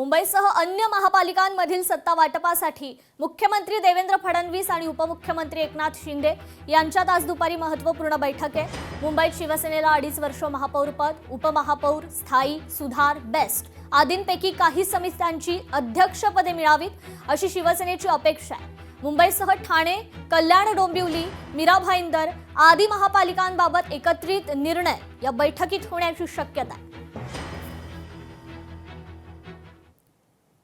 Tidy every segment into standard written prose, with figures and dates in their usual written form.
मुंबईसह अन्य महापालिकांमधील सत्ता वाटपासाठी मुख्यमंत्री देवेंद्र फडणवीस आणि उपमुख्यमंत्री एकनाथ शिंदे यांच्यात आज दुपारी महत्त्वपूर्ण बैठक आहे। मुंबईत शिवसेनेला 2.5 वर्ष महापौरपद, उपमहापौर, स्थायी, सुधार, बेस्ट आदींपैकी काही समित्यांची अध्यक्षपदे मिळावीत अशी शिवसेनेची अपेक्षा आहे। मुंबईसह ठाणे, कल्याण, डोंबिवली, मीरा भाईंदर आदी महापालिकांबाबत एकत्रित निर्णय या बैठकीत होण्याची शक्यता आहे।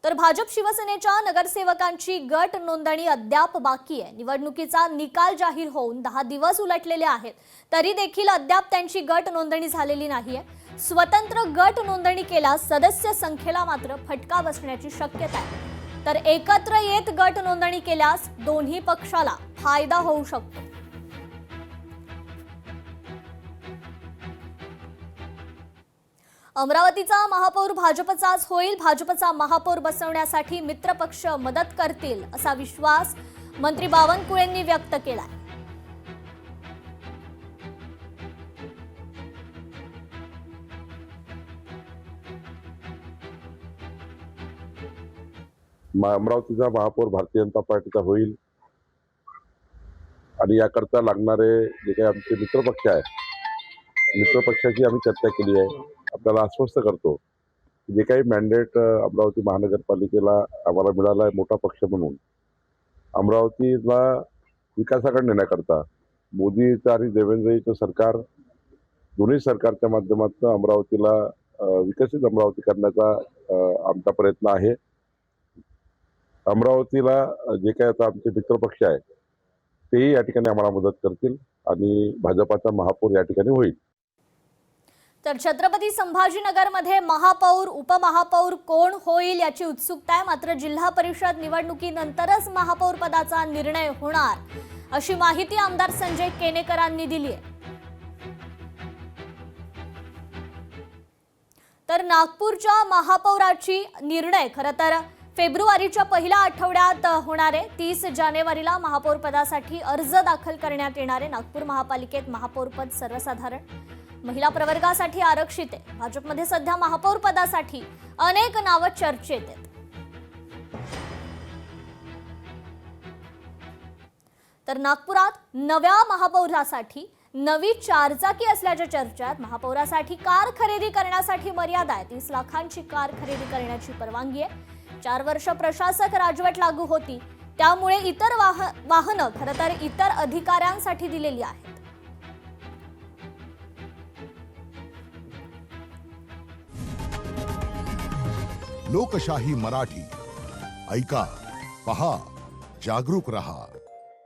तर भाजप शिवसेनेच्या नगरसेवकांची गट नोंदणी अद्याप बाकी आहे। निवडणुकीचा निकाल जाहीर होऊन 10 दिवस उलटलेले आहेत, तरी देखील अद्याप त्यांची गट नोंदणी झालेली नाहीये। स्वतंत्र गट नोंदणी केल्यास सदस्य संख्येला मात्र फटका बसण्याची शक्यता आहे। तर एकत्र येत गट नोंदणी केल्यास दोन्ही पक्षाला फायदा होऊ शकतो। अमरावतीचा महापौर भाजपचाच होईल। भाजपचा महापौर बसवण्यासाठी मित्रपक्ष मदत करतील असा विश्वास मंत्री बावनकुळेंनी व्यक्त केलाय। अमरावतीचा महापौर भारतीय जनता पार्टीचा होईल आणि याकरता लागणारे जे काही आमचे मित्रपक्ष आहे, मित्रपक्षाची आम्ही चर्चा केली आहे। आपल्याला आश्वस्त करतो जे काही मॅन्डेट अमरावती महानगरपालिकेला आम्हाला मिळाला आहे मोठा पक्ष म्हणून, अमरावतीला विकासाकडे नेण्याकरता मोदीचं आणि देवेंद्रजीचं सरकार दोन्ही सरकारच्या माध्यमातून अमरावतीला विकसित अमरावती करण्याचा आमचा प्रयत्न आहे। अमरावतीला जे काही आता आमचे मित्रपक्ष आहे तेही या ठिकाणी आम्हाला मदत करतील आणि भाजपाचा महापौर या ठिकाणी होईल। तर छत्रपती संभाजीनगरमध्ये महापौर, उपमहापौर कोण होईल याची उत्सुकता आहे। मात्र जिल्हा परिषद निवडणुकीनंतरच महापौर पदाचा निर्णय होणार अशी माहिती आमदार संजय केनेकरांनी दिली आहे। तर नागपूरच्या महापौराची निर्णय खरं तर फेब्रुवारीच्या पहिल्या आठवड्यात होणार आहे। 30 जानेवारीला महापौर पदासाठी अर्ज दाखल करण्यात येणार आहे। नागपूर महापालिकेत महापौर पद सर्वसाधारण महिला प्रवर्गासाठी आरक्षित आहे। भाजपमध्ये सध्या महापौर पदासाठी अनेक नावं चर्चेत आहेत। तर नागपुरात नव्या महापौरासाठी नवी चारचाकी असल्याच्या चर्चा आहेत। महापौरासाठी कार खरेदी करण्यासाठी मर्यादा आहे। 30 लाखांची कार खरेदी करण्याची परवानगी आहे। 4 वर्ष प्रशासक राजवट लागू होती, त्यामुळे इतर वाहनं खरं तर इतर अधिकाऱ्यांसाठी दिलेली आहेत। लोकशाही मराठी ऐका, पहा, जागरूक रहा।